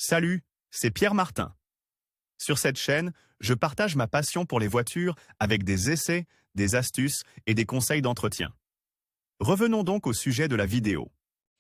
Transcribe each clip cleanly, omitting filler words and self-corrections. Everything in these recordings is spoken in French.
Salut, c'est Pierre Martin. Sur cette chaîne, je partage ma passion pour les voitures avec des essais, des astuces et des conseils d'entretien. Revenons donc au sujet de la vidéo.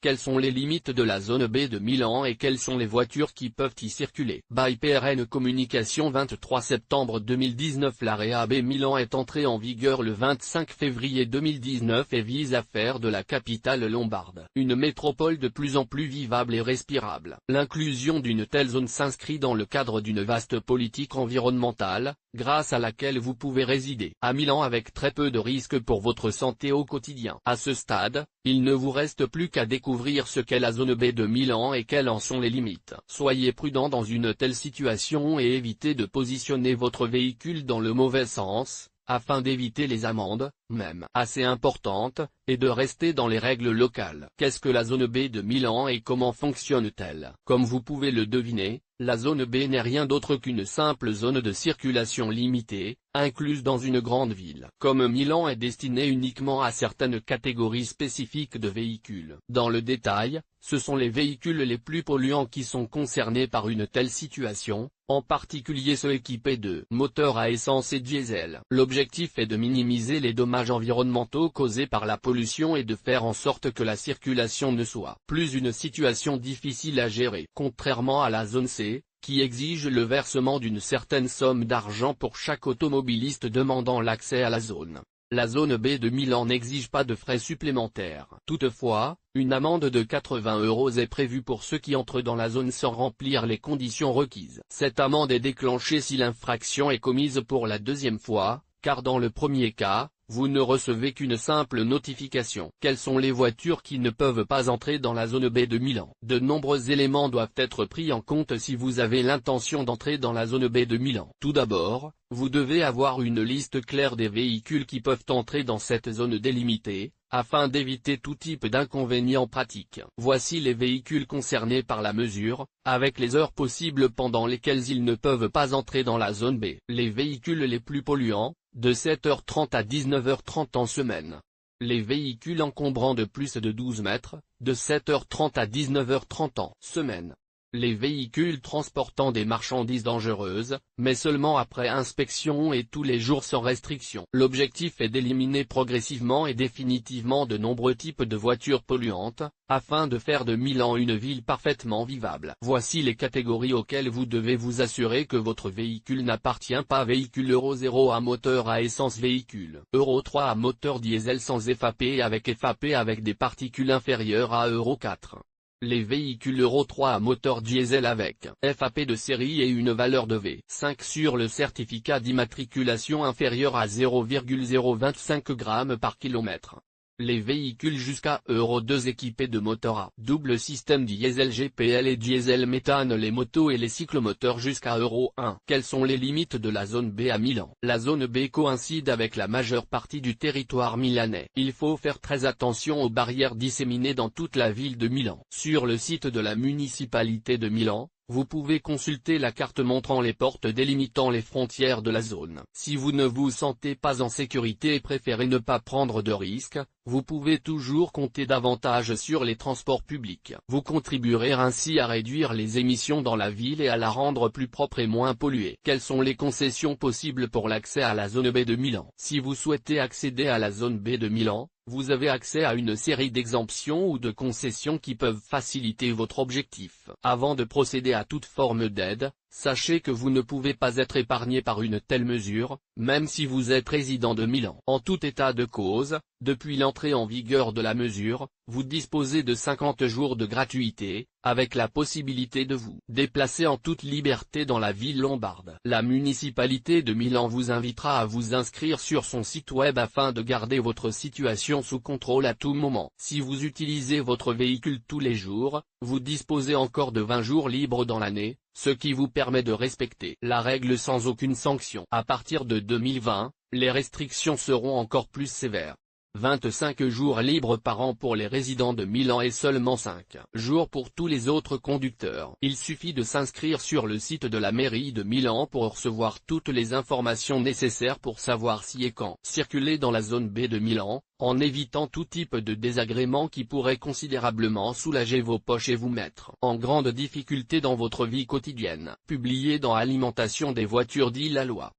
Quelles sont les limites de la zone B de Milan et quelles sont les voitures qui peuvent y circuler? By PRN Communication 23 septembre 2019. L'AREA B Milan est entrée en vigueur le 25 février 2019 et vise à faire de la capitale lombarde une métropole de plus en plus vivable et respirable. L'inclusion d'une telle zone s'inscrit dans le cadre d'une vaste politique environnementale, grâce à laquelle vous pouvez résider à Milan avec très peu de risques pour votre santé au quotidien. À ce stade, il ne vous reste plus qu'à découvrir ce qu'est la zone B de Milan et quelles en sont les limites. Soyez prudent dans une telle situation et évitez de positionner votre véhicule dans le mauvais sens, afin d'éviter les amendes, même assez importantes, et de rester dans les règles locales. Qu'est-ce que la zone B de Milan et comment fonctionne-t-elle? Comme vous pouvez le deviner, la zone B n'est rien d'autre qu'une simple zone de circulation limitée, incluse dans une grande ville. Comme Milan est destinée uniquement à certaines catégories spécifiques de véhicules. Dans le détail, ce sont les véhicules les plus polluants qui sont concernés par une telle situation, en particulier ceux équipés de moteurs à essence et diesel. L'objectif est de minimiser les dommages environnementaux causés par la pollution et de faire en sorte que la circulation ne soit plus une situation difficile à gérer. Contrairement à la zone C, qui exige le versement d'une certaine somme d'argent pour chaque automobiliste demandant l'accès à la zone. La zone B de Milan n'exige pas de frais supplémentaires. Toutefois, une amende de 80 € est prévue pour ceux qui entrent dans la zone sans remplir les conditions requises. Cette amende est déclenchée si l'infraction est commise pour la deuxième fois, car dans le premier cas, vous ne recevez qu'une simple notification. Quelles sont les voitures qui ne peuvent pas entrer dans la zone B de Milan? De nombreux éléments doivent être pris en compte si vous avez l'intention d'entrer dans la zone B de Milan. Tout d'abord, vous devez avoir une liste claire des véhicules qui peuvent entrer dans cette zone délimitée, afin d'éviter tout type d'inconvénients pratiques. Voici les véhicules concernés par la mesure, avec les heures possibles pendant lesquelles ils ne peuvent pas entrer dans la zone B. Les véhicules les plus polluants, de 7h30 à 19h30 en semaine. Les véhicules encombrants de plus de 12 mètres, de 7h30 à 19h30 en semaine. Les véhicules transportant des marchandises dangereuses, mais seulement après inspection et tous les jours sans restriction. L'objectif est d'éliminer progressivement et définitivement de nombreux types de voitures polluantes, afin de faire de Milan une ville parfaitement vivable. Voici les catégories auxquelles vous devez vous assurer que votre véhicule n'appartient pas. Véhicule Euro 0 à moteur à essence. Véhicule Euro 3 à moteur diesel sans FAP et avec FAP avec des particules inférieures à Euro 4. Les véhicules Euro 3 à moteur diesel avec FAP de série et une valeur de V5 sur le certificat d'immatriculation inférieure à 0,025 g par kilomètre. Les véhicules jusqu'à Euro 2 équipés de moteur à double système diesel GPL et diesel méthane. Les motos et les cyclomoteurs jusqu'à Euro 1. Quelles sont les limites de la zone B à Milan? La zone B coïncide avec la majeure partie du territoire milanais. Il faut faire très attention aux barrières disséminées dans toute la ville de Milan. Sur le site de la municipalité de Milan, vous pouvez consulter la carte montrant les portes délimitant les frontières de la zone. Si vous ne vous sentez pas en sécurité et préférez ne pas prendre de risques, vous pouvez toujours compter davantage sur les transports publics. Vous contribuerez ainsi à réduire les émissions dans la ville et à la rendre plus propre et moins polluée. Quelles sont les concessions possibles pour l'accès à la zone B de Milan? Si vous souhaitez accéder à la zone B de Milan, vous avez accès à une série d'exemptions ou de concessions qui peuvent faciliter votre objectif. Avant de procéder à toute forme d'aide, sachez que vous ne pouvez pas être épargné par une telle mesure, même si vous êtes résident de Milan. En tout état de cause, depuis l'entrée en vigueur de la mesure, vous disposez de 50 jours de gratuité, avec la possibilité de vous déplacer en toute liberté dans la ville lombarde. La municipalité de Milan vous invitera à vous inscrire sur son site web afin de garder votre situation sous contrôle à tout moment. Si vous utilisez votre véhicule tous les jours, vous disposez encore de 20 jours libres dans l'année, ce qui vous permet de respecter la règle sans aucune sanction. À partir de 2020, les restrictions seront encore plus sévères. 25 jours libres par an pour les résidents de Milan et seulement 5 jours pour tous les autres conducteurs. Il suffit de s'inscrire sur le site de la mairie de Milan pour recevoir toutes les informations nécessaires pour savoir si et quand circuler dans la zone B de Milan, en évitant tout type de désagrément qui pourrait considérablement soulager vos poches et vous mettre en grande difficulté dans votre vie quotidienne. Publié dans Alimentation des voitures dit la loi.